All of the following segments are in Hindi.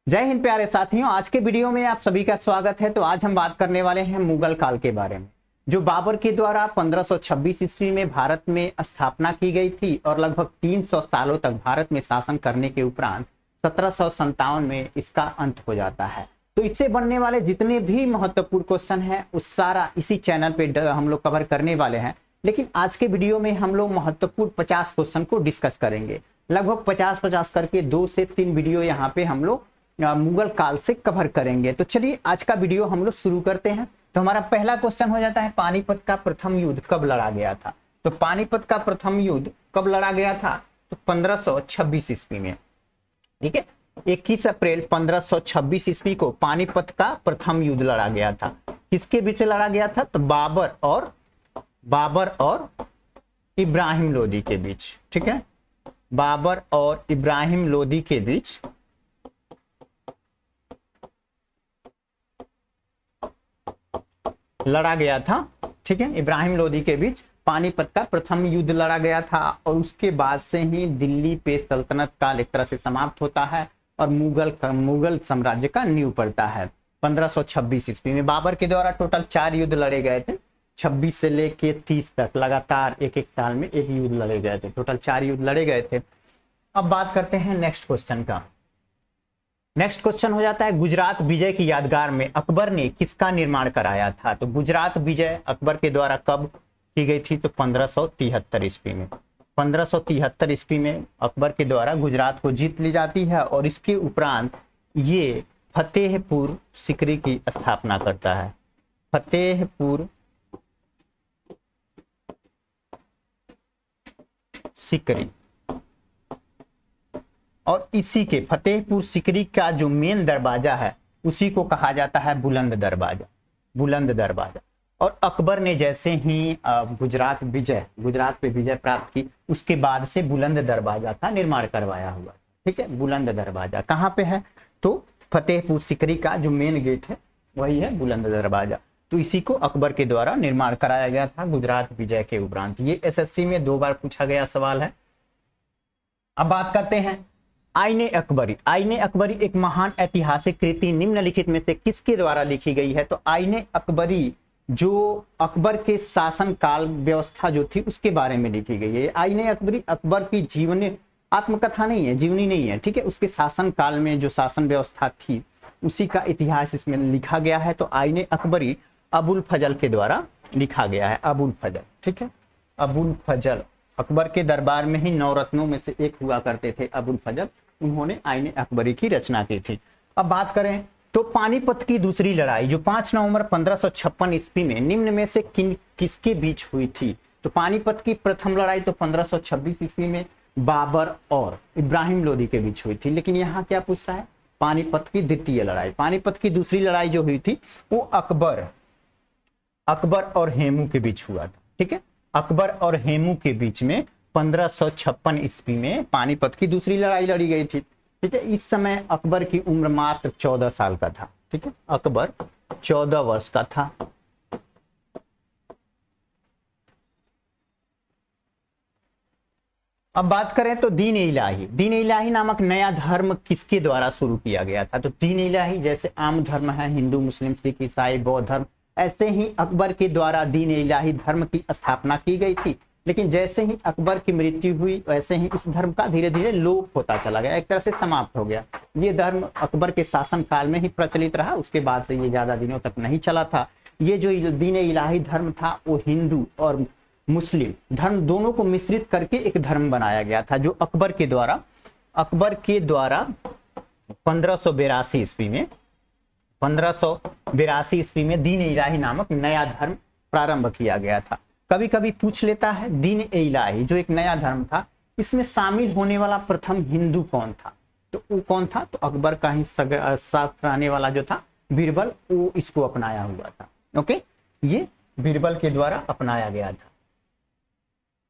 जय हिंद प्यारे साथियों, आज के वीडियो में आप सभी का स्वागत है। तो आज हम बात करने वाले हैं मुगल काल के बारे में, जो बाबर के द्वारा 1526 ईस्वी में भारत में स्थापना की गई थी और लगभग 300 सालों तक भारत में शासन करने के उपरांत 1757 में इसका अंत हो जाता है। तो इससे बनने वाले जितने भी महत्वपूर्ण क्वेश्चन हैं उस सारा इसी चैनल पे हम लोग कवर करने वाले हैं। लेकिन आज के वीडियो में हम लोग महत्वपूर्ण 50 क्वेश्चन को डिस्कस करेंगे। लगभग 50-50 करके 2 से 3 वीडियो यहाँ पे हम लोग मुगल काल से कवर करेंगे। तो चलिए आज का वीडियो हम लोग शुरू करते हैं। तो हमारा पहला क्वेश्चन हो जाता है, पानीपत का प्रथम युद्ध कब लड़ा गया था? तो पानीपत का प्रथम युद्ध कब लड़ा गया था? तो 1526 ईस्वी में। ठीक है, 21 अप्रैल 1526 ईस्वी को पानीपत का प्रथम युद्ध लड़ा गया था। किसके बीच लड़ा गया था? तो बाबर और इब्राहिम लोदी के बीच। ठीक है, बाबर और इब्राहिम लोदी के बीच लड़ा गया था। ठीक है, इब्राहिम लोदी के बीच पानीपत का प्रथम युद्ध लड़ा गया था और उसके बाद से ही दिल्ली पे सल्तनत काल एक तरह से समाप्त होता है और मुगल साम्राज्य का नींव पड़ता है 1526 ईस्वी में। बाबर के द्वारा टोटल 4 युद्ध लड़े गए थे, 26 से लेके 30 तक लगातार एक साल में एक युद्ध लड़े गए थे। टोटल 4 युद्ध लड़े गए थे। अब बात करते हैं नेक्स्ट क्वेश्चन का। नेक्स्ट क्वेश्चन हो जाता है, गुजरात विजय की यादगार में अकबर ने किसका निर्माण कराया था? तो गुजरात विजय अकबर के द्वारा कब की गई थी? तो 1573 ईस्वी में। 1573 ईस्वी में अकबर के द्वारा गुजरात को जीत ली जाती है और इसके उपरांत ये फतेहपुर सीकरी की स्थापना करता है। फतेहपुर सीकरी, और इसी के फतेहपुर सीकरी का जो मेन दरवाजा है उसी को कहा जाता है बुलंद दरवाजा। बुलंद दरवाजा। और अकबर ने जैसे ही गुजरात पे विजय प्राप्त की, उसके बाद से बुलंद दरवाजा का निर्माण करवाया हुआ। ठीक है, बुलंद दरवाजा कहाँ पे है? तो फतेहपुर सीकरी का जो मेन गेट है वही है बुलंद दरवाजा। तो इसी को अकबर के द्वारा निर्माण कराया गया था गुजरात विजय के उपरांत। ये एसएससी में 2 बार पूछा गया सवाल है। अब बात करते हैं आईने अकबरी। आईने अकबरी एक महान ऐतिहासिक कृति निम्नलिखित में से किसके द्वारा लिखी गई है? तो आईने अकबरी जो अकबर के शासन काल व्यवस्था जो थी उसके बारे में लिखी गई है। आईने अकबरी अकबर की जीवनी आत्मकथा नहीं है, जीवनी नहीं है। ठीक है, उसके शासन काल में जो शासन व्यवस्था थी उसी का इतिहास इसमें लिखा गया है। तो आईने अकबरी अबुल फजल के द्वारा लिखा गया है। अबुल फजल। ठीक है, अबुल फजल अकबर के दरबार में ही 9 रत्नों में से एक हुआ करते थे अबुल फजल। उन्होंने आईने अकबरी की रचना की थी। अब बात करें तो पानीपत की दूसरी लड़ाई जो 5 नवंबर 1556 ईस्वी में निम्न में से किसके बीच हुई थी? तो पानीपत की प्रथम लड़ाई तो 1526 ईस्वी में बाबर और इब्राहिम लोदी के बीच हुई थी। लेकिन यहाँ क्या पूछ रहा है? पानीपत की द्वितीय लड़ाई। पानीपत की दूसरी लड़ाई जो हुई थी वो अकबर और हेमू के बीच हुआ था। ठीक है, अकबर और हेमू के बीच में 1556 ईस्वी में पानीपत की दूसरी लड़ाई लड़ी गई थी। ठीक है, इस समय अकबर की उम्र मात्र 14 साल का था। ठीक है, अकबर 14 वर्ष का था। अब बात करें तो दीन इलाही नामक नया धर्म किसके द्वारा शुरू किया गया था? तो दीन इलाही जैसे आम धर्म है हिंदू, मुस्लिम, सिख, ईसाई, बौद्ध धर्म, ऐसे ही अकबर के द्वारा दीन इलाही धर्म की स्थापना की गई थी। लेकिन जैसे ही अकबर की मृत्यु हुई वैसे ही इस धर्म का धीरे धीरे लोप होता चला गया, एक तरह से समाप्त हो गया। ये धर्म अकबर के शासन काल में ही प्रचलित रहा, उसके बाद से ये ज्यादा दिनों तक नहीं चला था। ये जो दीन इलाही धर्म था वो हिंदू और मुस्लिम धर्म दोनों को मिश्रित करके एक धर्म बनाया गया था, जो अकबर के द्वारा 1582 ईस्वी में दीन इलाही नामक नया धर्म प्रारंभ किया गया था। कभी कभी पूछ लेता है दीन इलाही जो एक नया धर्म था, इसमें शामिल होने वाला प्रथम हिंदू कौन था? तो वो कौन था? तो अकबर का ही साथ रहने वाला जो था बीरबल, वो इसको अपनाया हुआ था। ओके, ये बीरबल के द्वारा अपनाया गया था।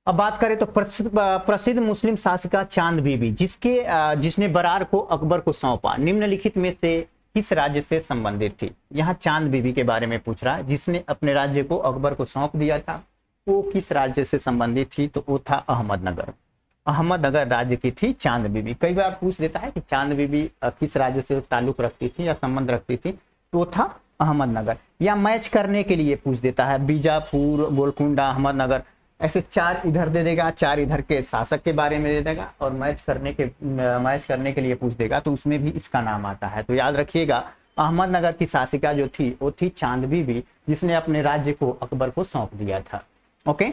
अब बात करें तो प्रसिद्ध मुस्लिम शासिका चांद बीबी जिसने बरार को अकबर को सौंपा, निम्नलिखित में से किस राज्य से संबंधित थी? यहाँ चांद बीबी के बारे में पूछ रहा है। जिसने अपने राज्य को अकबर को सौंप दिया था वो किस राज्य से संबंधित थी? तो वो था अहमदनगर। अहमदनगर राज्य की थी चांद बीबी। कई बार पूछ देता है कि चांद बीबी किस राज्य से ताल्लुक रखती थी या संबंध रखती थी, तो वो था अहमदनगर। या मैच करने के लिए पूछ देता है, बीजापुर, गोलकुंडा, अहमदनगर, ऐसे 4 इधर दे देगा, 4 इधर के शासक के बारे में दे देगा, और मैच करने के लिए पूछ देगा तो उसमें भी इसका नाम आता है। तो याद रखिएगा, अहमदनगर की शासिका जो थी वो थी चांद बीबी, जिसने अपने राज्य को अकबर को सौंप दिया था। ओके,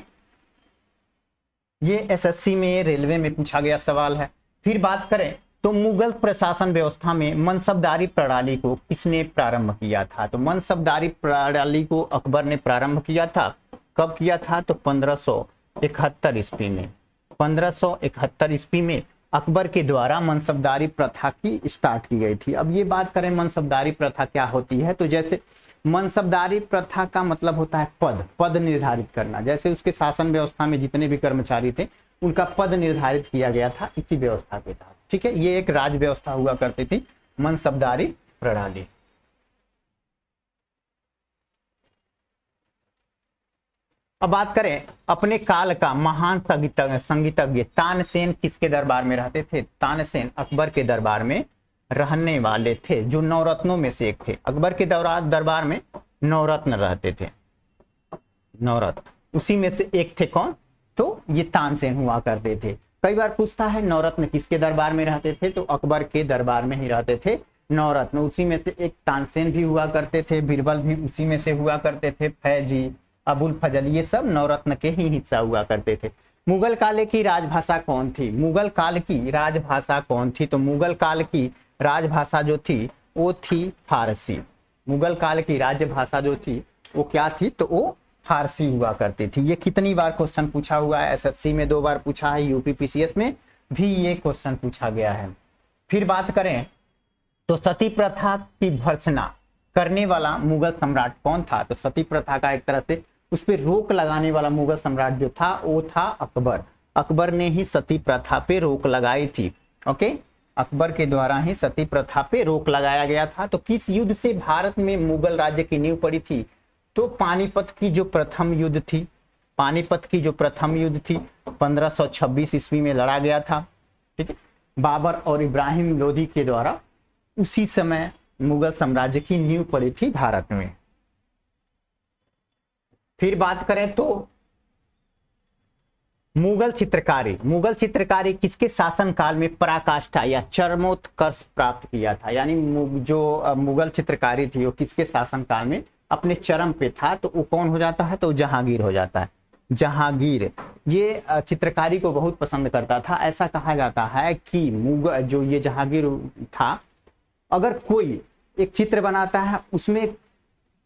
ये एसएससी में, रेलवे में पूछा गया सवाल है। फिर बात करें तो मुगल प्रशासन व्यवस्था में मनसबदारी प्रणाली को किसने प्रारंभ किया था? तो मनसबदारी प्रणाली को अकबर ने प्रारंभ किया था। कब किया था? तो 1571 ईस्वी में। 1571 ईस्वी में अकबर के द्वारा मनसबदारी प्रथा की स्टार्ट की गई थी। अब ये बात करें मनसबदारी प्रथा क्या होती है, तो जैसे मनसबदारी प्रथा का मतलब होता है पद निर्धारित करना। जैसे उसके शासन व्यवस्था में जितने भी कर्मचारी थे उनका पद निर्धारित किया गया था इसी व्यवस्था के तहत। ठीक है, ये एक राज व्यवस्था हुआ करती थी, मनसबदारी प्रणाली। अब बात करें अपने काल का महान संगीतज्ञ तानसेन किसके दरबार में रहते थे? तानसेन अकबर के दरबार में रहने वाले थे, जो नवरत्नों में से एक थे। अकबर के दरबार में नवरत्न रहते थे, नवरत्न, उसी में से एक थे कौन? तो ये तानसेन हुआ करते थे। कई बार पूछता है नवरत्न किसके दरबार में रहते थे, तो अकबर के दरबार में ही रहते थे नवरत्न, उसी में से एक तानसेन भी हुआ करते थे, बीरबल भी उसी में से हुआ करते थे, फैजी, अबुल फजल, ये सब नवरत्न के ही हिस्सा हुआ करते थे। मुगल काल की राजभाषा कौन थी? मुगल काल की राजभाषा कौन थी? तो मुगल काल की राजभाषा जो थी वो थी फारसी। मुगल काल की राजभाषा जो थी वो क्या थी? तो वो फारसी हुआ करती थी। ये कितनी बार क्वेश्चन पूछा हुआ है, एसएससी में 2 बार पूछा है, यूपी पीसीएस में भी ये क्वेश्चन पूछा गया है। फिर बात करें तो सती प्रथा की भर्त्सना करने वाला मुगल सम्राट कौन था? तो सती प्रथा का एक तरह से उस पर रोक लगाने वाला मुगल सम्राट जो था वो था अकबर। अकबर ने ही सती प्रथा पे रोक लगाई थी। ओके, अकबर के द्वारा ही सती प्रथा पे रोक लगाया गया था। तो किस युद्ध से भारत में मुगल राज्य की नींव पड़ी थी? तो पानीपत की जो प्रथम युद्ध थी, पानीपत की जो प्रथम युद्ध थी 1526 ईस्वी में लड़ा गया था। ठीक है, बाबर और इब्राहिम लोदी के द्वारा उसी समय मुगल साम्राज्य की नींव पड़ी थी भारत में। फिर बात करें तो मुगल चित्रकारी किसके शासन काल में पराकाष्ठा या चरमोत्कर्ष प्राप्त किया था? यानी जो मुगल चित्रकारी थी वो किसके शासन काल में अपने चरम पे था? तो वो कौन हो जाता है? तो जहांगीर हो जाता है। जहांगीर ये चित्रकारी को बहुत पसंद करता था। ऐसा कहा जाता है कि मुगल जो ये जहांगीर था, अगर कोई एक चित्र बनाता है उसमें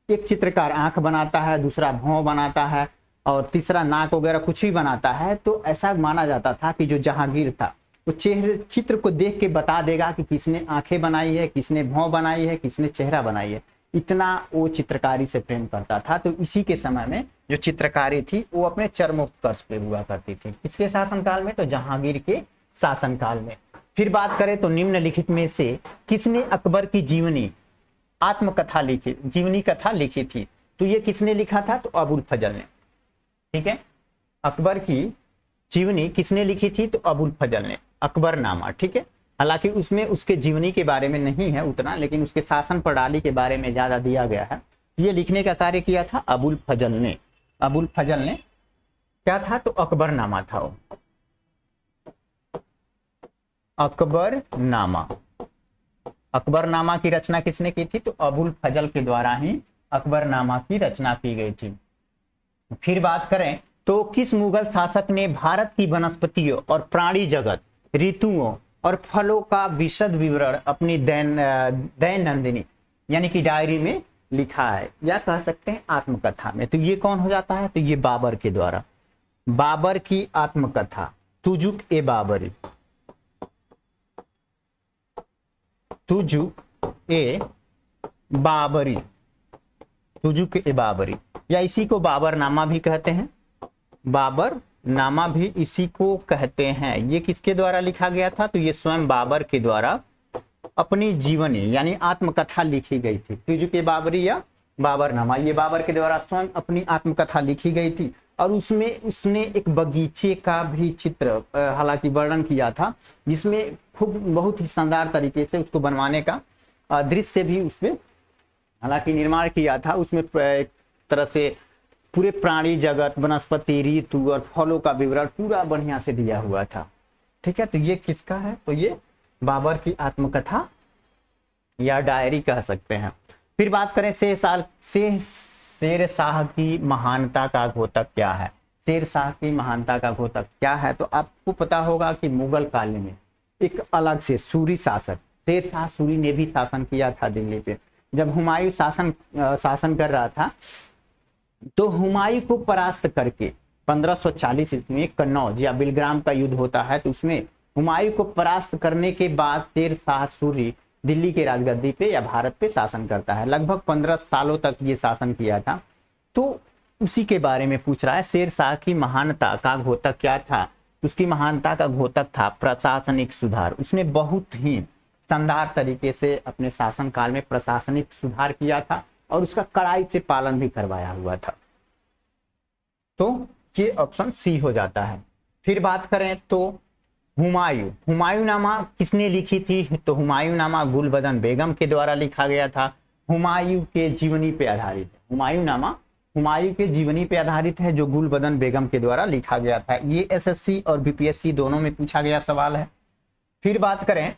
एक चित्रकार आंख बनाता है, दूसरा भौं बनाता है और तीसरा नाक वगैरह कुछ भी बनाता है, तो ऐसा माना जाता था कि जो जहांगीर था वो चित्र को देख के बता देगा कि किसने आंखें बनाई है, किसने भौं बनाई है, किसने चेहरा बनाई है। इतना वो चित्रकारी से प्रेम करता था। तो इसी के समय में जो चित्रकारी थी वो अपने चरमोत्कर्ष पे हुआ करती थी। किसके शासनकाल में? तो जहांगीर के शासनकाल में। फिर बात करें तो निम्नलिखित में से किसने अकबर की जीवनी कथा लिखी थी? तो ये किसने लिखा था? तो अबुल फजल ने। ठीक है, अकबर की जीवनी किसने लिखी थी? तो अबुल फजल ने, अकबरनामा। ठीक है, हालांकि उसमें उसके जीवनी के बारे में नहीं है उतना, लेकिन उसके शासन प्रणाली के बारे में ज्यादा दिया गया है। ये लिखने का कार्य किया था अबुल फजल ने। अबुल फजल ने क्या था? तो अकबरनामा था वो, अकबरनामा। अकबरनामा की रचना किसने की थी? तो अबुल फजल के द्वारा ही अकबरनामा की रचना की गई थी। फिर बात करें तो किस मुगल शासक ने भारत की वनस्पतियों और प्राणी जगत, ऋतुओं और फलों का विशद विवरण अपनी दैनंदिनी यानी कि डायरी में लिखा है, या कह सकते हैं आत्मकथा में? तो ये कौन हो जाता है? तो ये बाबर के द्वारा, बाबर की आत्मकथा तुजुक ए बाबरी, तुजुक ए बाबरी, तुजुक ए बाबरी, या इसी को बाबरनामा भी कहते हैं। बाबरनामा भी इसी को कहते हैं। ये किसके द्वारा लिखा गया था? तो ये स्वयं बाबर के द्वारा अपनी जीवनी यानी आत्मकथा लिखी गई थी। तुजुक ए बाबरी या बाबरनामा, ये बाबर के द्वारा स्वयं अपनी आत्मकथा लिखी गई थी और उसमें उसने एक बगीचे का भी चित्र हालांकि वर्णन किया था, जिसमें खूब बहुत ही शानदार तरीके से उसको बनवाने का दृश्य भी उसमें हालांकि निर्माण किया था। उसमें एक तरह से पूरे प्राणी जगत, वनस्पति, ऋतु और फलों का विवरण पूरा बढ़िया से दिया हुआ था। ठीक है, तो ये किसका है? तो ये बाबर की आत्मकथा या डायरी कह सकते हैं। फिर बात करें शेर शाह की महानता का घोतक क्या है? शेर शाह की महानता का घोतक क्या है? तो आपको पता होगा कि मुगल काल में एक अलग से सूरी शासक शेर शाह सूरी ने भी शासन किया था दिल्ली पे। जब हुमायूं शासन कर रहा था तो हुमायूं को परास्त करके 1540 ईस्वी में कन्नौज या बिलग्राम का युद्ध होता है, तो उसमें हुमायूं को परास्त करने के बाद शेर शाह सूरी दिल्ली के राजगद्दी पे या भारत पे शासन करता है। लगभग 15 सालों तक ये शासन किया था। तो उसी के बारे में पूछ रहा है, शेर शाह की महानता का घोतक क्या था? उसकी महानता का घोतक था प्रशासनिक सुधार। उसने बहुत ही शानदार तरीके से अपने शासनकाल में प्रशासनिक सुधार किया था और उसका कड़ाई से पालन भी करवाया हुआ था। तो ये ऑप्शन सी हो जाता है। फिर बात करें तो हुमायूंनामा किसने लिखी थी? तो हुमायूंनामा गुलबदन बेगम के द्वारा लिखा गया था। हुमायूं के जीवनी पे आधारित है। हुमायूंनामा हुमायूं के जीवनी पे आधारित है, जो गुलबदन बेगम के द्वारा लिखा गया था। ये एसएससी और बीपीएससी दोनों में पूछा गया सवाल है। फिर बात करें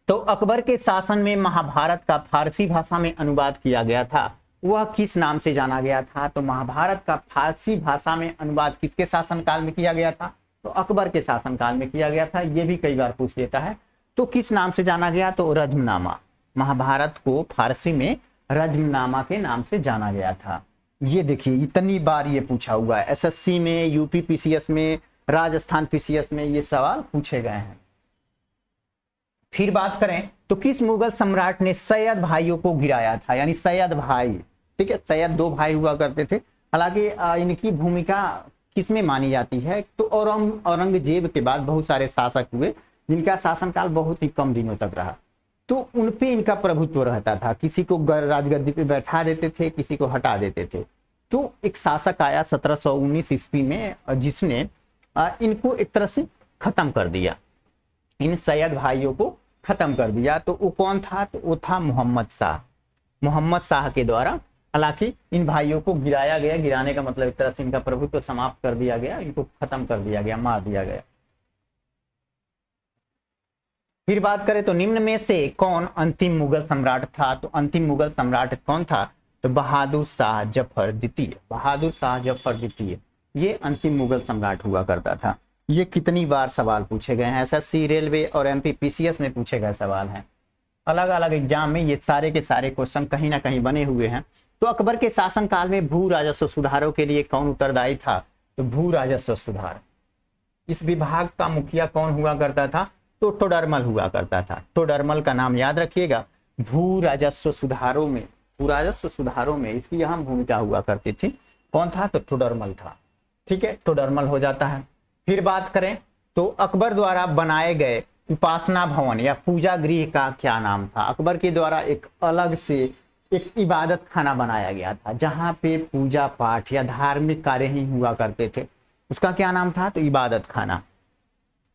तो अकबर के शासन में महाभारत का फारसी भाषा में अनुवाद किया गया था, वह किस नाम से जाना गया था? तो महाभारत का फारसी भाषा में अनुवाद किसके शासनकाल में किया गया था? तो अकबर के शासनकाल में किया गया था। ये भी कई बार पूछ लेता है। तो किस नाम से जाना गया? तो रज्मनामा। महाभारत को फारसी में रज्मनामा के नाम से जाना गया था। ये देखिए इतनी बार ये पूछा हुआ है, एसएससी में, यूपी पीसीएस में, राजस्थान पीसीएस में ये सवाल पूछे गए हैं। फिर बात करें तो किस मुगल सम्राट ने सैयद भाइयों को गिराया था? यानी सैयद भाई, ठीक है, सैयद 2 भाई हुआ करते थे। हालांकि इनकी भूमिका किसमें मानी जाती है? तो औरंगजेब के बाद बहुत सारे शासक हुए जिनका शासनकाल बहुत ही कम दिनों तक रहा, तो उनपे इनका प्रभुत्व रहता था। किसी को राजगद्दी पे बैठा देते थे, किसी को हटा देते थे। तो एक शासक आया 1719 ईस्वी में, जिसने इनको एक तरह से खत्म कर दिया, इन सैयद भाइयों को खत्म कर दिया। तो वो कौन था? तो वो था मोहम्मद शाह। मोहम्मद शाह के द्वारा हालांकि इन भाइयों को गिराया गया। गिराने का मतलब एक तरह से इनका प्रभुत्व समाप्त कर दिया गया, इनको खत्म कर दिया गया, मार दिया गया। फिर बात करें तो निम्न में से कौन अंतिम मुगल सम्राट था? तो अंतिम मुगल सम्राट कौन था? तो बहादुर शाह जफर द्वितीय। बहादुर शाह जफर द्वितीय ये अंतिम मुगल सम्राट हुआ करता था। ये कितनी बार सवाल पूछे गए हैं, एसएससी, रेलवे और एमपी पीसीएस में पूछे गए सवाल हैं। अलग अलग एग्जाम में ये सारे के सारे क्वेश्चन कहीं ना कहीं बने हुए हैं। तो अकबर के शासनकाल में भू राजस्व सुधारों के लिए कौन उत्तरदायी था? तो भू राजस्व सुधार, इस विभाग का मुखिया कौन हुआ करता था? तो टोडरमल हुआ करता था। टोडरमल का नाम याद रखिएगा। भू राजस्व सुधारों में इसकी अहम भूमिका हुआ करती थी। कौन था? तो टोडरमल था। ठीक है, टोडरमल हो जाता है। फिर बात करें तो अकबर द्वारा बनाए गए उपासना भवन या पूजा गृह का क्या नाम था? अकबर के द्वारा एक अलग से एक इबादत खाना बनाया गया था, जहां पे पूजा पाठ या धार्मिक कार्य ही हुआ करते थे। उसका क्या नाम था? तो इबादत खाना।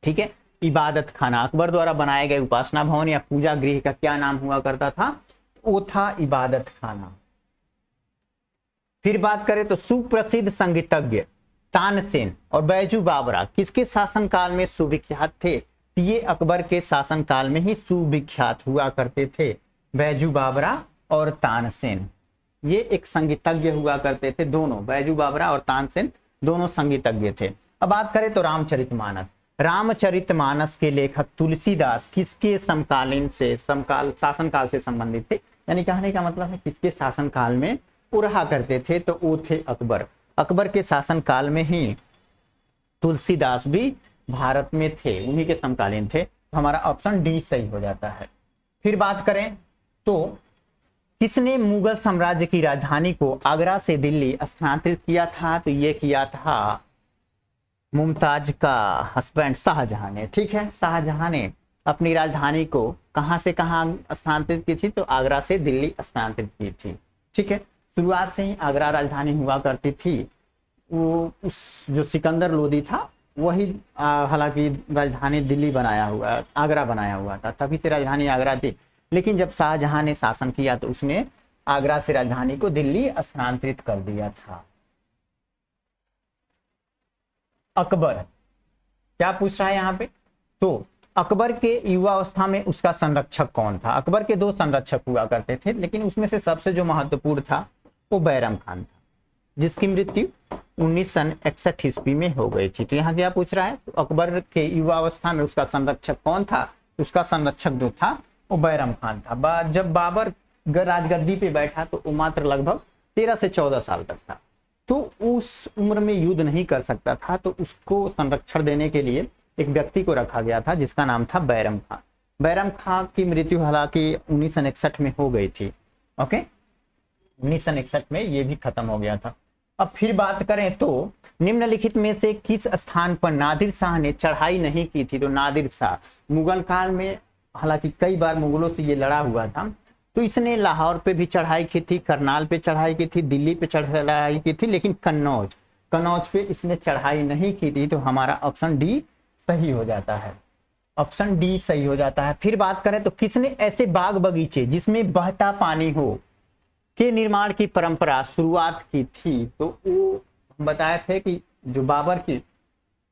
ठीक है, इबादत खाना। अकबर द्वारा बनाए गए उपासना भवन या पूजा गृह का क्या नाम हुआ करता था? वो था इबादत खाना। फिर बात करें तो सुप्रसिद्ध संगीतज्ञ तानसेन और बैजू बावरा किसके शासनकाल में सुविख्यात थे? ये अकबर के शासनकाल में ही सुविख्यात हुआ करते थे। बैजू बावरा और तानसेन ये एक संगीतज्ञ हुआ करते थे। दोनों बैजू बावरा और तानसेन दोनों संगीतज्ञ थे। अब बात करें तो रामचरितमानस। रामचरितमानस के लेखक तुलसीदास किसके समकालीन से शासनकाल से संबंधित थे? यानी कहने का मतलब है किसके शासनकाल में वो रहा करते थे? तो वो थे अकबर। अकबर के शासनकाल में ही तुलसीदास भी भारत में थे, उन्हीं के समकालीन थे। तो हमारा ऑप्शन डी सही हो जाता है। फिर बात करें तो किसने मुगल साम्राज्य की राजधानी को आगरा से दिल्ली स्थानांतरित किया था? तो ये किया था मुमताज का हस्बैंड शाहजहां ने। ठीक है, शाहजहां ने अपनी राजधानी को कहां से कहां स्थानांतरित की थी? तो आगरा से दिल्ली स्थानांतरित की थी। ठीक है, शुरुआत से ही आगरा राजधानी हुआ करती थी। वो उस जो सिकंदर लोदी था वही हालांकि राजधानी दिल्ली बनाया हुआ, आगरा बनाया हुआ था, तभी से राजधानी आगरा थी। लेकिन जब शाहजहां ने शासन किया तो उसने आगरा से राजधानी को दिल्ली स्थानांतरित कर दिया था। अकबर क्या पूछ रहा है यहाँ पे, तो अकबर के युवा अवस्था में उसका संरक्षक कौन था? अकबर के 2 संरक्षक हुआ करते थे, लेकिन उसमें से सबसे जो महत्वपूर्ण था वो बैरम खान था, जिसकी मृत्यु 1961 ईस्वी में हो गई थी। तो यहाँ क्या पूछ रहा है, तो अकबर के युवा अवस्था में उसका संरक्षक कौन था? उसका संरक्षक जो था वो बैरम खान था। जब बाबर राजगद्दी पे बैठा तो वो मात्र लगभग 13 से 14 साल तक था, तो उस उम्र में युद्ध नहीं कर सकता था, तो उसको संरक्षण देने के लिए एक व्यक्ति को रखा गया था जिसका नाम था बैरम खान। बैरम खान की मृत्यु हालांकि 1961 में हो गई थी। ओके, 1961 में ये भी खत्म हो गया था। अब फिर बात करें तो निम्नलिखित में से किस स्थान पर नादिर शाह ने चढ़ाई नहीं की थी? तो नादिर शाह मुगल काल में हालांकि कई बार मुगलों से ये लड़ा हुआ था, तो इसने लाहौर पे भी चढ़ाई की थी, करनाल पे चढ़ाई की थी, दिल्ली पे चढ़ाई की थी, लेकिन कन्नौज पे इसने चढ़ाई नहीं की थी। तो हमारा ऑप्शन डी सही हो जाता है, ऑप्शन डी सही हो जाता है। फिर बात करें तो किसने ऐसे बाग बगीचे जिसमें बहता पानी हो के निर्माण की परंपरा शुरुआत की थी? तो वो हम बताए थे कि जो बाबर की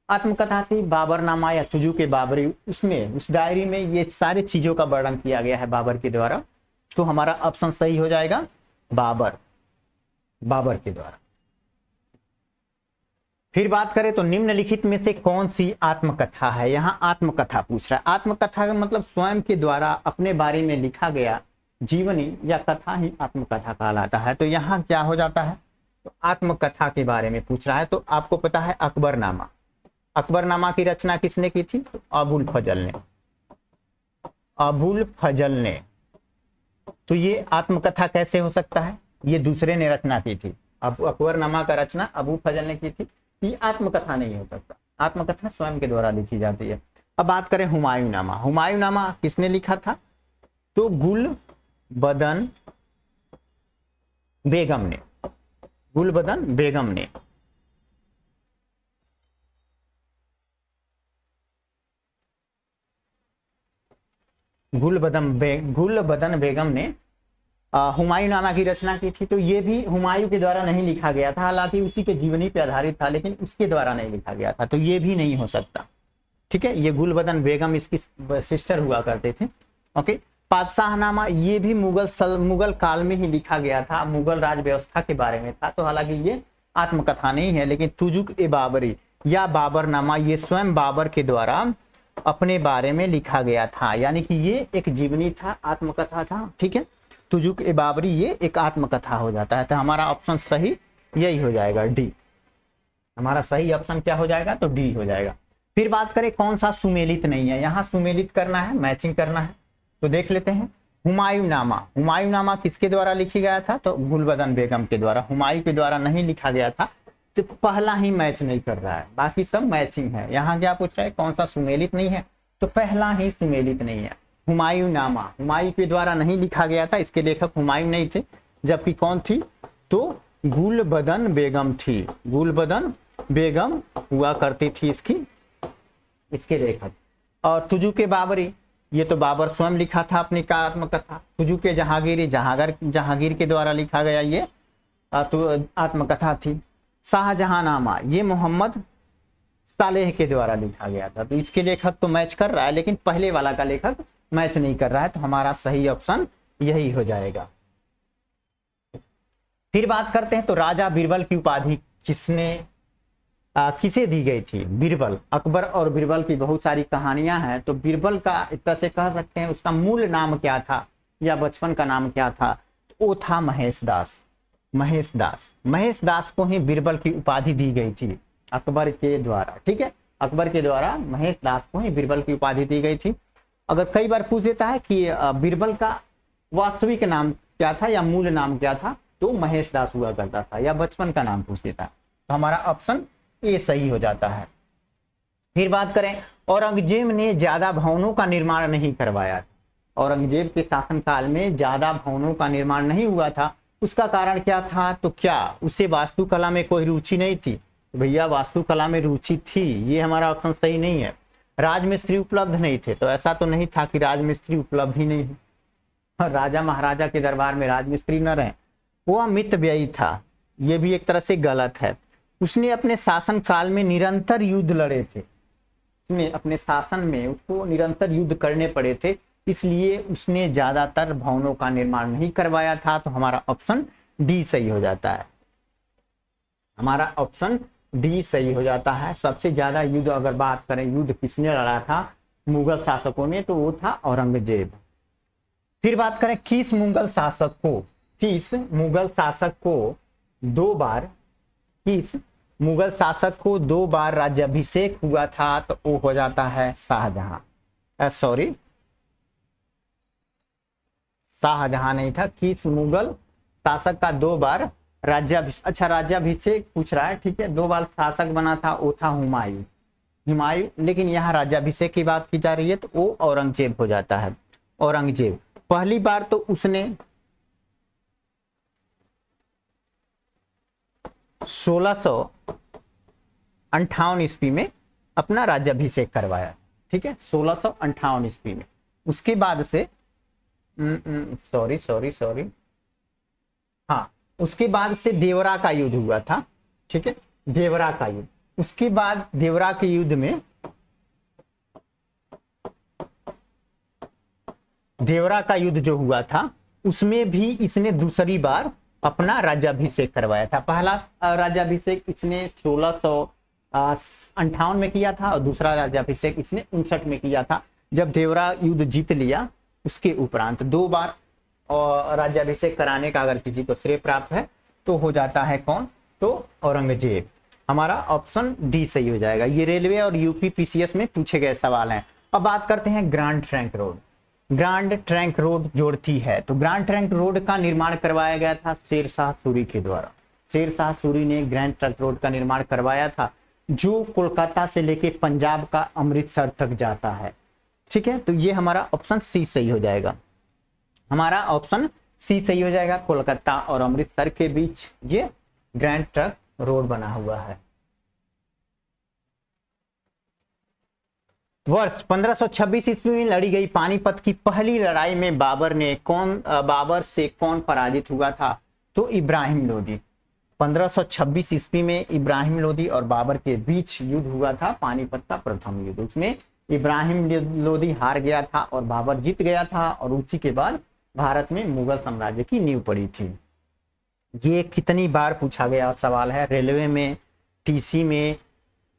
आत्मकथा थी बाबरनामा या तुजू के बाबरी, उसमें उस डायरी में ये सारी चीजों का वर्णन किया गया है बाबर के द्वारा। तो हमारा ऑप्शन सही हो जाएगा बाबर के द्वारा। फिर बात करें तो निम्नलिखित में से कौन सी आत्मकथा है? यहाँ आत्मकथा पूछ रहा है। आत्मकथा का मतलब स्वयं के द्वारा अपने बारे में लिखा गया जीवनी या कथा ही आत्मकथा कहलाता है। तो यहाँ क्या हो जाता है, तो आत्मकथा के बारे में पूछ रहा है। तो आपको पता है अकबरनामा, अकबरनामा की रचना किसने की थी? अबुल फजल ने। तो ये आत्मकथा कैसे हो सकता है? ये दूसरे ने रचना की थी। अब अकबरनामा का रचना अबू फजल ने की थी, ये आत्मकथा नहीं हो सकता। आत्मकथा स्वयं के द्वारा लिखी जाती है। अब बात करें हुमायूंनामा, हुमायूंनामा किसने लिखा था? तो गुलबदन बेगम ने, गुलबदन बेगम ने हुमायूंनामा की रचना की थी। तो ये भी हुमायूं के द्वारा नहीं लिखा गया था, हालांकि उसी के जीवनी पे आधारित था, लेकिन उसके द्वारा नहीं लिखा गया था, तो ये भी नहीं हो सकता। ठीक है, ये गुलबदन बेगम इसकी सिस्टर हुआ करते थे। ओके, पातशाहनामा ये भी मुगल काल में ही लिखा गया था, मुगल राज व्यवस्था के बारे में था। तो हालांकि ये आत्मकथा नहीं है, लेकिन तुजुक-ए-बाबरी या बाबरनामा ये स्वयं बाबर के द्वारा अपने बारे में लिखा गया था, यानी कि ये एक जीवनी था, आत्मकथा था। ठीक है, तुजुक-ए-बाबरी ये एक आत्मकथा हो जाता है। तो हमारा ऑप्शन सही यही हो जाएगा, डी। हमारा सही ऑप्शन क्या हो जाएगा? तो डी हो जाएगा। फिर बात करें कौन सा सुमेलित नहीं है, यहाँ सुमेलित करना है, मैचिंग करना है। तो देख लेते हैं हुमायूंनामा किसके द्वारा लिखी गया था? तो गुलबदन बेगम के द्वारा, हुमायूं के द्वारा नहीं लिखा गया था। तो पहला ही मैच नहीं कर रहा है, बाकी सब मैचिंग है। यहाँ क्या पूछ रहा है, कौन सा सुमेलित नहीं है? तो पहला ही सुमेलित नहीं है, हुमायूंनामा हुमायूं के द्वारा नहीं लिखा गया था, इसके लेखक हुमायूं नहीं थे, जबकि कौन थी? तो गुलबदन बेगम थी, गुलबदन बेगम हुआ करती थी इसके लेखक। और तुजुक-ए-बाबरी ये तो बाबर स्वयं लिखा था अपनी आत्मकथा। तुजुक-ए-जहांगीरी जहांगीर के द्वारा लिखा गया ये तो आत्मकथा थी। शाहजहांनामा ये मोहम्मद सालेह के द्वारा लिखा गया था। तो इसके लेखक तो मैच कर रहा है, लेकिन पहले वाला का लेखक मैच नहीं कर रहा है। तो हमारा सही ऑप्शन यही हो जाएगा। फिर बात करते हैं तो राजा बीरबल की उपाधि किसे दी गई थी? बीरबल, अकबर और बीरबल की बहुत सारी कहानियां हैं। तो बीरबल का एक तरह से कह सकते हैं उसका मूल नाम क्या था या बचपन का नाम क्या था? वो था महेश दास को ही बीरबल की उपाधि दी गई थी अकबर के द्वारा। ठीक है, अकबर के द्वारा महेश दास को ही बीरबल की उपाधि दी गई थी। अगर कई बार पूछ देता है कि बीरबल का वास्तविक नाम क्या था या मूल नाम क्या था, तो महेश दास हुआ करता था, या बचपन का नाम पूछ देता है। तो हमारा ऑप्शन ए सही हो जाता है। फिर बात करें औरंगजेब ने ज्यादा भवनों का निर्माण नहीं करवाया। औरंगजेब के शासनकाल में ज्यादा भवनों का निर्माण नहीं हुआ था, उसका कारण क्या था? तो क्या उसे वास्तुकला में कोई रुचि नहीं थी? तो भैया वास्तुकला में रुचि थी, ये हमारा ऑप्शन सही नहीं है। राजमिस्त्री उपलब्ध नहीं थे, तो ऐसा तो नहीं था कि राजमिस्त्री उपलब्ध ही नहीं है, राजा महाराजा के दरबार में राजमिस्त्री न रहे, वह मितव्ययी था, ये भी एक तरह से गलत है। उसने अपने शासन काल में निरंतर युद्ध लड़े थे, उसने अपने शासन में उसको निरंतर युद्ध करने पड़े थे, इसलिए उसने ज्यादातर भवनों का निर्माण नहीं करवाया था। तो हमारा ऑप्शन डी सही हो जाता है, हमारा ऑप्शन डी सही हो जाता है। सबसे ज्यादा युद्ध अगर बात करें, युद्ध किसने लड़ा था मुगल शासकों ने, तो वो था औरंगजेब। फिर बात करें किस मुगल शासक को, किस मुगल शासक को दो बार, किस मुगल शासक को 2 बार राज्याभिषेक हुआ था, तो वो हो जाता है शाहजहां। सॉरी, शाहजहां नहीं था, किस मुगल शासक का 2 बार राज्याभिषेक, अच्छा राज्याभिषेक पूछ रहा है, ठीक है, 2 बार शासक बना था, वो था हुमायूं, हुमायूं, लेकिन यहाँ राज्याभिषेक की बात की जा रही है तो वो औरंगजेब हो जाता है। औरंगजेब पहली बार तो उसने 1658 ईस्वी में अपना राज्याभिषेक करवाया, ठीक है, 1658 ईस्वी में। उसके बाद से सॉरी हाँ, उसके बाद से देवरा का युद्ध हुआ था, ठीक है, देवरा का युद्ध। उसके बाद देवरा के युद्ध में, देवरा का युद्ध जो हुआ था उसमें भी इसने दूसरी बार अपना राज्याभिषेक करवाया था। पहला राज्याभिषेक इसने 1658 में किया था और दूसरा राज्याभिषेक इसने 59 में किया था, जब देवरा युद्ध जीत लिया। उसके उपरांत 2 बार और राज्याभिषेक कराने का अगर किसी को श्रेय प्राप्त है तो हो जाता है कौन, तो औरंगजेब। हमारा ऑप्शन डी सही हो जाएगा। ये रेलवे और यूपी पीसीएस में पूछे गए सवाल हैं। अब बात करते हैं grand trunk road. Grand trunk road जोड़ती है, तो ग्रांड ट्रंक रोड का निर्माण करवाया गया था शेरशाह सूरी के द्वारा। शेरशाह सूरी ने ग्रैंड ट्रंक रोड का निर्माण करवाया था, जो कोलकाता से लेके पंजाब का अमृतसर तक जाता है, ठीक है। तो ये हमारा ऑप्शन सी सही हो जाएगा, हमारा ऑप्शन सी सही हो जाएगा। कोलकाता और अमृतसर के बीच ये ग्रैंड ट्रंक रोड बना हुआ है। वर्ष 1526 ईस्वी में लड़ी गई पानीपत की पहली लड़ाई में बाबर से कौन पराजित हुआ था, तो इब्राहिम लोदी। 1526 ईस्वी में इब्राहिम लोदी और बाबर के बीच युद्ध हुआ था, पानीपत का प्रथम युद्ध। उसमें इब्राहिम लोदी हार गया था और बाबर जीत गया था, और उसी के बाद भारत में मुगल साम्राज्य की नींव पड़ी थी। ये कितनी बार पूछा गया सवाल है, रेलवे में, टीसी में,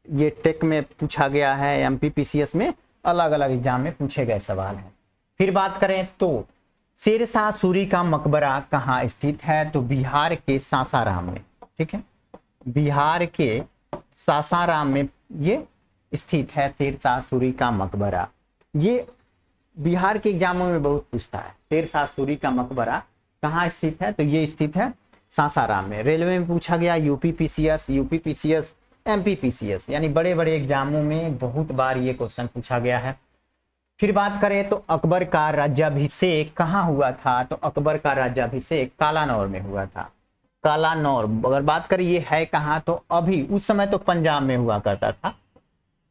ये टेक में पूछा गया है, एमपीपीसीएस में, अलग अलग एग्जाम में पूछे गए सवाल हैं। फिर बात करें तो शेरशाह सूरी का मकबरा कहाँ स्थित है, तो बिहार के सासाराम में, ठीक है, बिहार के सासाराम में ये स्थित है शेरशाह सूरी का मकबरा। ये बिहार के एग्जामों में बहुत पूछता है, शेरशाह सूरी का मकबरा कहाँ स्थित है, तो ये स्थित है सासाराम में। रेलवे में पूछा गया, यूपीपीसीएस, एमपीपीसीएस, यानी बड़े बड़े एग्जामों में बहुत बार ये क्वेश्चन पूछा गया है। फिर बात करें तो अकबर का राज्याभिषेक कहाँ हुआ था, तो अकबर का राज्याभिषेक कालानौर में हुआ था। कालानौर अगर बात करें ये है कहाँ, तो अभी उस समय तो पंजाब में हुआ करता था,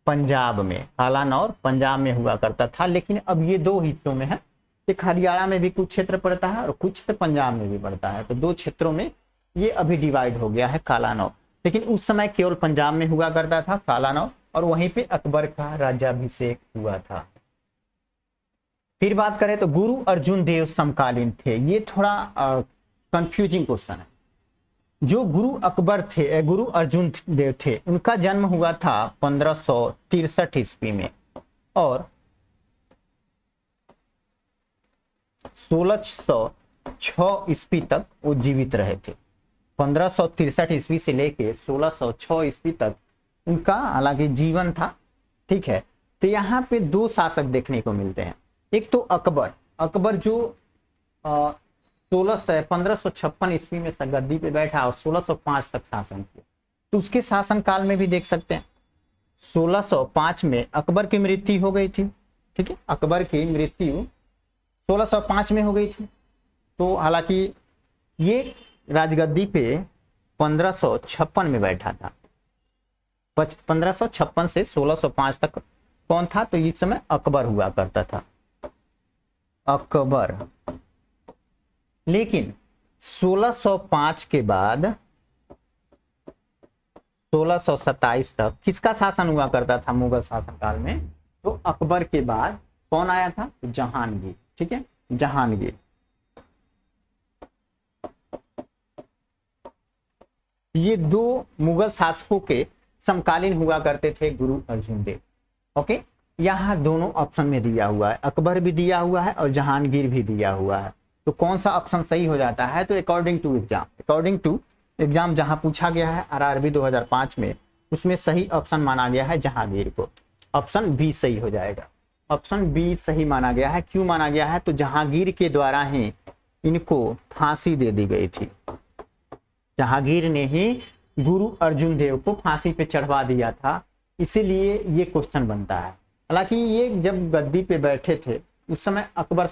पंजाब में, कालानौर पंजाब में हुआ करता था, लेकिन अब ये 2 हिस्सों में है, एक हरियाणा में भी कुछ क्षेत्र पड़ता है और कुछ तो पंजाब में भी पड़ता है, तो 2 क्षेत्रों में ये अभी डिवाइड हो गया है कालानौर, लेकिन उस समय केवल पंजाब में हुआ करता था कालानौर, और वहीं पे अकबर का राज्याभिषेक हुआ था। फिर बात करें तो गुरु अर्जुन देव समकालीन थे, ये थोड़ा कंफ्यूजिंग क्वेश्चन है। जो गुरु अकबर थे, गुरु अर्जुन देव थे, उनका जन्म हुआ था 1563 ईस्वी में, और 1606 ईस्वी तक वो जीवित रहे थे। 1563 ईस्वी से लेके 1606 ईस्वी तक उनका हालांकि जीवन था, ठीक है। तो यहाँ पे 2 शासक देखने को मिलते हैं, एक तो अकबर जो 1556 ईस्वी में गद्दी पे बैठा और 1605 तक शासन किया, तो उसके शासन काल में भी देख सकते हैं 1605 में अकबर की मृत्यु हो गई थी, ठीक है, अकबर की मृत्यु 1605 में हो गई थी। तो हालांकि ये राजगद्दी पे 1556 में बैठा था, 1556 से 1605 तक कौन था? तो इस समय अकबर हुआ करता था, अकबर। लेकिन 1605 के बाद 1627 तक किसका शासन हुआ करता था मुगल शासनकाल में? तो अकबर के बाद कौन आया था? जहांगीर। ठीक है, जहांगीर। ये दो मुगल शासकों के समकालीन हुआ करते थे गुरु अर्जुन देव। ओके, यहाँ दोनों ऑप्शन में दिया हुआ है, अकबर भी दिया हुआ है और जहांगीर भी दिया हुआ है। तो कौन सा ऑप्शन सही हो जाता है? तो अकॉर्डिंग टू एग्जाम जहां पूछा गया है आरआरबी 2005 में, उसमें सही ऑप्शन माना गया है जहांगीर को। ऑप्शन बी सही हो जाएगा, ऑप्शन बी सही माना गया है। क्यों माना गया है? तो जहांगीर के द्वारा ही इनको फांसी दे दी गई थी, जहांगीर ने ही गुरु अर्जुन देव को फांसी पे चढ़वा दिया था, इसीलिए ये क्वेश्चन बनता है। हालांकि ये जब गद्दी पे बैठे थे उस समय अकबर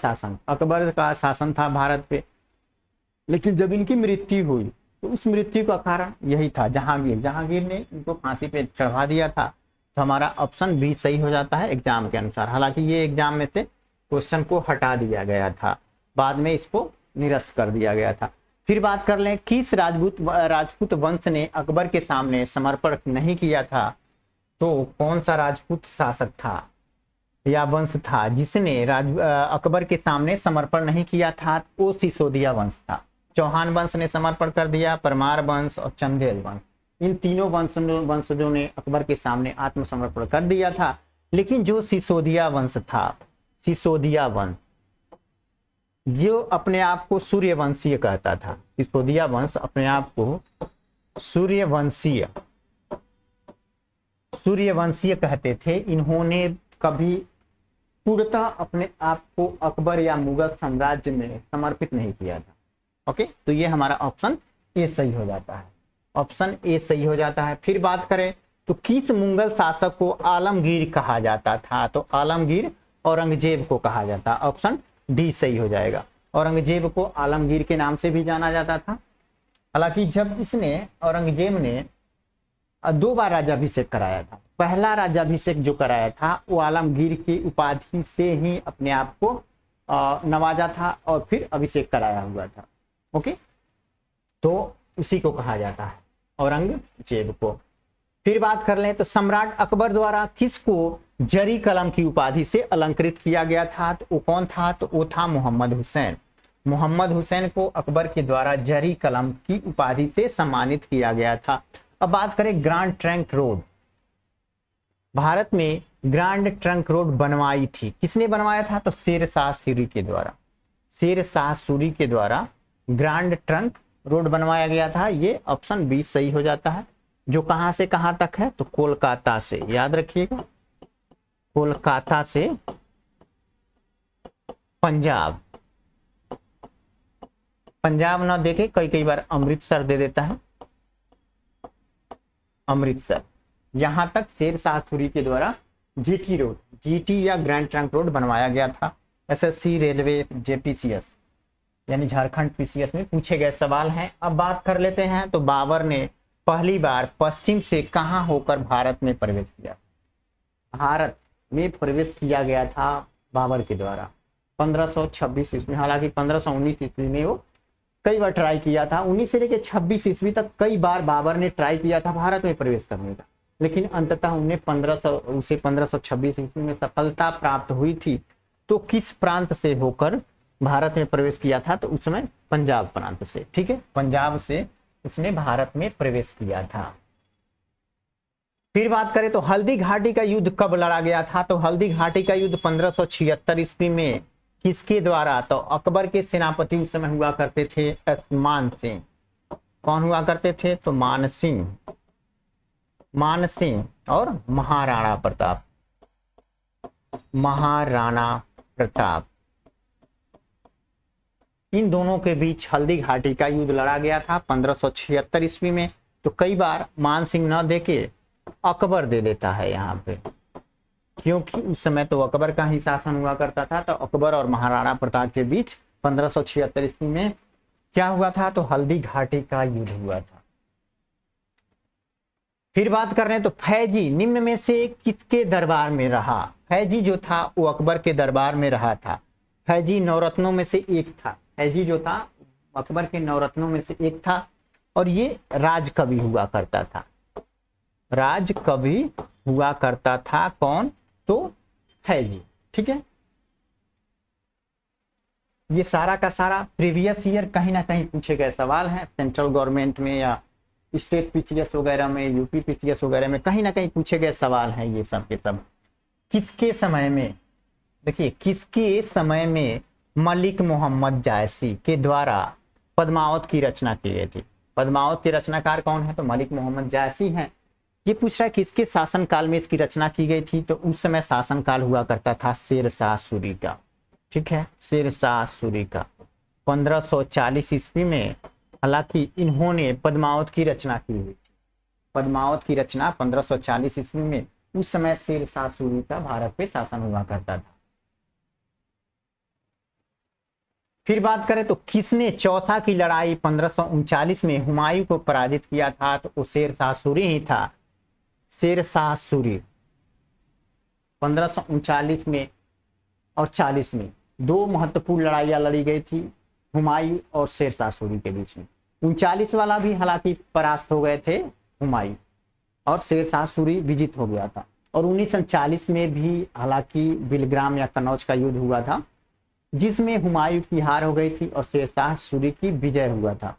का शासन था भारत पे, लेकिन जब इनकी मृत्यु हुई तो उस मृत्यु का कारण यही था, जहांगीर ने इनको फांसी पे चढ़वा दिया था। तो हमारा ऑप्शन बी सही हो जाता है एग्जाम के अनुसार। हालांकि ये एग्जाम में से क्वेश्चन को हटा दिया गया था, बाद में इसको निरस्त कर दिया गया था। फिर बात कर लें, किस राजपूत वंश ने अकबर के सामने समर्पण नहीं किया था? तो कौन सा राजपूत शासक था या वंश था जिसने अकबर के सामने समर्पण नहीं किया था? वो सिसोदिया वंश था। चौहान वंश ने समर्पण कर दिया, परमार वंश और चंदेल वंश, इन तीनों वंशजों ने अकबर के सामने आत्मसमर्पण कर दिया था। लेकिन जो सिसोदिया वंश था, सिसोदिया वंश जो अपने आप को सूर्यवंशीय कहता था, सिसोदिया वंश अपने आप को सूर्यवंशीय कहते थे। इन्होंने कभी पूर्णतः अपने आप को अकबर या मुगल साम्राज्य में समर्पित नहीं किया था। ओके, तो ये हमारा ऑप्शन ए सही हो जाता है, ऑप्शन ए सही हो जाता है। फिर बात करें तो किस मुगल शासक को आलमगीर कहा जाता था? तो आलमगीर औरंगजेब को कहा जाता, ऑप्शन डी सही हो जाएगा। औरंगजेब को आलमगीर के नाम से भी जाना जाता था। हालांकि जब औरंगजेब ने 2 बार राज्याभिषेक कराया था, पहला राज्याभिषेक जो कराया था वो आलमगीर की उपाधि से ही अपने आप को नवाजा था और फिर अभिषेक कराया हुआ था। ओके, तो उसी को कहा जाता है, औरंगजेब को। फिर बात कर लें तो सम्राट अकबर द्वारा किसको जरी कलम की उपाधि से अलंकृत किया गया था? तो वो कौन था? तो वो था मोहम्मद हुसैन। मोहम्मद हुसैन को अकबर के द्वारा जरी कलम की उपाधि से सम्मानित किया गया था। अब बात करें ग्रांड ट्रंक रोड, भारत में ग्रांड ट्रंक रोड बनवाई थी, किसने बनवाया था? तो शेरशाह सूरी के द्वारा, शेरशाह सूरी के द्वारा ग्रांड ट्रंक रोड बनवाया गया था। ये ऑप्शन बी सही हो जाता है। जो कहां से कहां तक है? तो कोलकाता से, याद रखिएगा, कोलकाता से पंजाब, पंजाब ना देखे कई बार अमृतसर दे देता है, अमृतसर, यहां तक शेरशाह सूरी के द्वारा जीटी रोड, जीटी या ग्रैंड ट्रंक रोड बनवाया गया था। एसएससी, रेलवे, जेपीसीएस यानी झारखंड पीसीएस में पूछे गए सवाल हैं। अब बात कर लेते हैं तो बाबर ने पहली बार पश्चिम से कहां होकर भारत में प्रवेश किया? भारत में प्रवेश किया गया था बाबर के द्वारा 1526 ईस्वी। हालांकि 1519 ईस्वी में वो कई बार ट्राई किया था, 19 से लेकर 26 ईस्वी तक कई बार बाबर ने ट्राई किया था भारत में प्रवेश करने का, लेकिन अंततः उन्हें 1526 ईस्वी में सफलता प्राप्त हुई थी। तो किस प्रांत से होकर भारत में प्रवेश किया था? तो उस समय पंजाब प्रांत से। ठीक है, पंजाब से उसने भारत में प्रवेश किया था। फिर बात करें तो हल्दी घाटी का युद्ध कब लड़ा गया था? तो हल्दी घाटी का युद्ध 1576 ईस्वी में किसके द्वारा? तो अकबर के सेनापति उस समय हुआ करते थे मान सिंह। कौन हुआ करते थे? तो मान सिंह और महाराणा प्रताप, इन दोनों के बीच हल्दी घाटी का युद्ध लड़ा गया था 1576 ईस्वी में। तो कई बार मान सिंह न देके अकबर दे देता है यहाँ पे, क्योंकि उस समय तो अकबर का ही शासन हुआ करता था। तो अकबर और महाराणा प्रताप के बीच 1576 ईस्वी में क्या हुआ था? तो हल्दी घाटी का युद्ध हुआ था। फिर बात कर रहे हैं तो फैजी निम्न में से किसके दरबार में रहा। फैजी जो था वो अकबर के दरबार में रहा था। फैजी नवरत्नों में से एक था। फैजी जो था अकबर के नवरत्नों में से एक था और ये राजकवि हुआ करता था। राजकवि हुआ करता था कौन, तो फैजी। ठीक है, ये सारा का सारा प्रीवियस ईयर कहीं ना कहीं पूछे गए सवाल हैं, सेंट्रल गवर्नमेंट में या स्टेट पीसीएस वगैरह में, यूपी पीसीएस वगैरह में कहीं ना कहीं पूछे गए सवाल हैं ये सब के सब। किसके समय में, देखिए किसके समय में मलिक मोहम्मद जायसी के द्वारा पद्मावत की रचना की गई थी। पद्मावत के रचनाकार कौन है, तो मलिक मोहम्मद जायसी हैं। ये पूछ रहा है किसके शासनकाल में इसकी रचना की गई थी, तो उस समय शासनकाल हुआ करता था शेरशाह सूरी का। ठीक है, शेरशाह सूरी का 1540 ईस्वी में। हालांकि इन्होंने पद्मावत की रचना की हुई। पद्मावत की रचना 1540 ईस्वी में, उस समय शेरशाह सूरी का भारत पे शासन हुआ करता था। फिर बात करें तो किसने चौसा की लड़ाई 1539 में हुमायूं को पराजित किया था, तो वो शेरशाह सूरी ही था। शेरशाह सूरी 1539 में और 40 में दो महत्वपूर्ण लड़ाइयां लड़ी गई थी हुमायूं और शेरशाह सूरी के बीच में। 39 वाला भी हालांकि परास्त हो गए थे हुमायूं और शेरशाह सूरी विजित हो गया था। और 1940 में भी हालांकि बिलग्राम या कनौज का युद्ध हुआ था, जिसमें हुमायूं की हार हो गई थी और शेरशाह सूरी की विजय हुआ था।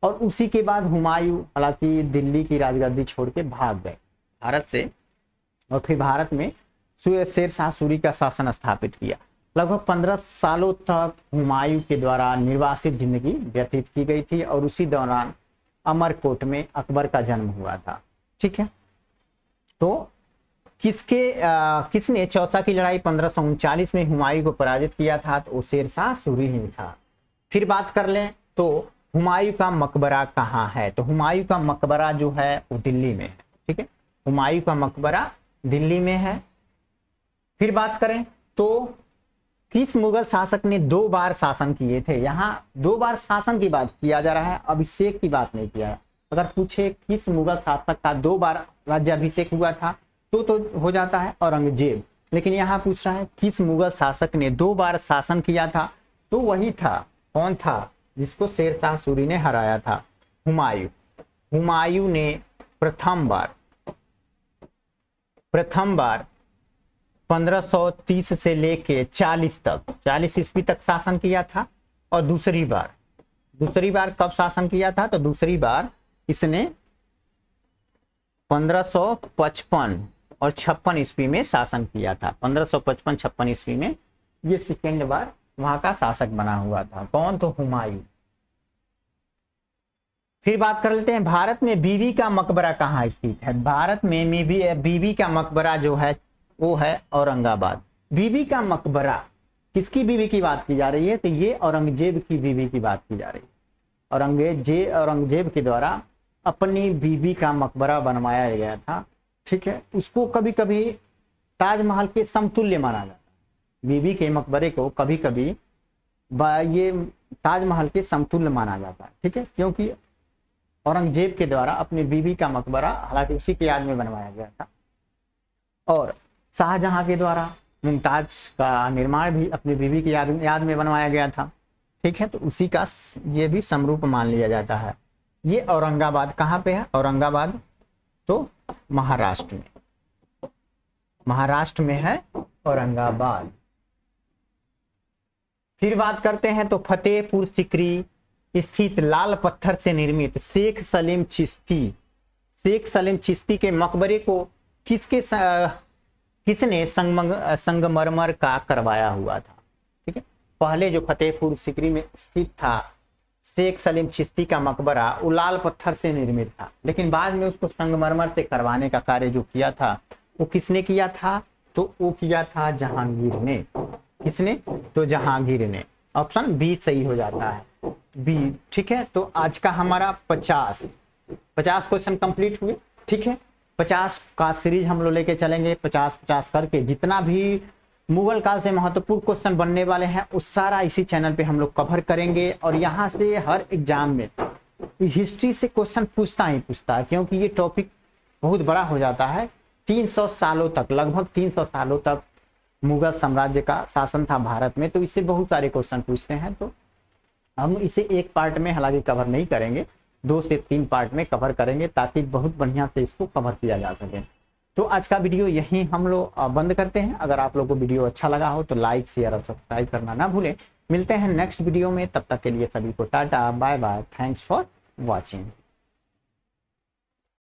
और उसी के बाद हुमायूं हालांकि दिल्ली की राजगद्दी छोड़ के भाग गए भारत से, और फिर भारत में शेरशाह सूरी का शासन स्थापित किया। लगभग 15 सालों तक हुमायूं के द्वारा निर्वासित जिंदगी व्यतीत की गई थी और उसी दौरान अमरकोट में अकबर का जन्म हुआ था। ठीक है, तो किसने चौसा की लड़ाई 1539 में हुमायूं को पराजित किया था, तो वो शेरशाह सूरी ही था। फिर बात कर लें तो हुमायूं का मकबरा कहाँ है, तो हुमायूं का मकबरा जो है वो दिल्ली में है। ठीक है, हुमायूं का मकबरा दिल्ली में है। फिर बात करें तो किस मुगल शासक ने 2 बार शासन किए थे। यहाँ 2 बार शासन की बात किया जा रहा है, अभिषेक की बात नहीं किया है। अगर पूछे किस मुगल शासक का 2 बार राज्याभिषेक हुआ था तो हो जाता है औरंगजेब। लेकिन यहाँ पूछ रहा है किस मुगल शासक ने 2 बार शासन किया था, तो वही था, कौन था, जिसको शेरशाह सूरी ने हराया था, हुमायूं। हुमायूं ने प्रथम बार 1530 से लेके 40 ईस्वी तक शासन किया था। और दूसरी बार कब शासन किया था, तो दूसरी बार इसने 1555 और 56 ईस्वी में शासन किया था। 1555-56 ईस्वी में ये सेकेंड बार वहां का शासक बना हुआ था। कौन, तो हुमायूं। फिर बात कर लेते हैं भारत में बीबी का मकबरा कहाँ स्थित है। भारत में बीबी का मकबरा जो है वो है औरंगाबाद। बीबी का मकबरा, किसकी बीबी की बात की जा रही है, तो ये औरंगजेब की बीबी की बात की जा रही है। औरंगजेब के द्वारा अपनी बीबी का मकबरा बनवाया गया था। ठीक है, उसको कभी कभी ताजमहल के समतुल्य माना जाता है। बीबी के मकबरे को कभी कभी ये ताजमहल के समतुल्य माना जाता है। ठीक है, क्योंकि औरंगजेब के द्वारा अपनी बीबी का मकबरा हालांकि उसी की याद में बनवाया गया था, और शाहजहां के द्वारा मुमताज का निर्माण भी अपनी बीवी की याद में बनवाया गया था। ठीक है, तो उसी का ये भी समरूप मान लिया जाता है। ये औरंगाबाद कहाँ पे है, औरंगाबाद तो महाराष्ट्र में है औरंगाबाद। फिर बात करते हैं तो फतेहपुर सीकरी स्थित लाल पत्थर से निर्मित शेख सलीम चिश्ती के मकबरे को किसने संगमरमर का करवाया हुआ था। ठीक है, पहले जो फतेहपुर सीकरी में स्थित था शेख सलीम चिश्ती का मकबरा, वो लाल पत्थर से निर्मित था, लेकिन बाद में उसको संगमरमर से करवाने का कार्य जो किया था वो किसने किया था, तो वो किया था जहांगीर ने। किसने, तो जहांगीर ने। ऑप्शन बी सही हो जाता है, बी। ठीक है, तो आज का हमारा 50 क्वेश्चन कंप्लीट हुए। ठीक है, 50 का सीरीज हम लोग लेके चलेंगे, 50 करके जितना भी मुगल काल से महत्वपूर्ण क्वेश्चन बनने वाले हैं उस सारा इसी चैनल पे हम लोग कवर करेंगे। और यहाँ से हर एग्जाम में हिस्ट्री से क्वेश्चन पूछता है, क्योंकि ये टॉपिक बहुत बड़ा हो जाता है। 300 सालों तक, लगभग 300 सालों तक मुगल साम्राज्य का शासन था भारत में। तो इससे बहुत सारे क्वेश्चन पूछते हैं, तो हम इसे एक पार्ट में हालांकि कवर नहीं करेंगे, 2 से 3 पार्ट में कवर करेंगे ताकि बहुत बढ़िया से इसको कवर किया जा सके। तो आज का वीडियो यहीं हम लोग बंद करते हैं। अगर आप लोगों को वीडियो अच्छा लगा हो तो लाइक, शेयर और सब्सक्राइब करना ना भूलें। मिलते हैं नेक्स्ट वीडियो में, तब तक के लिए सभी को tata bye bye, thanks for watching.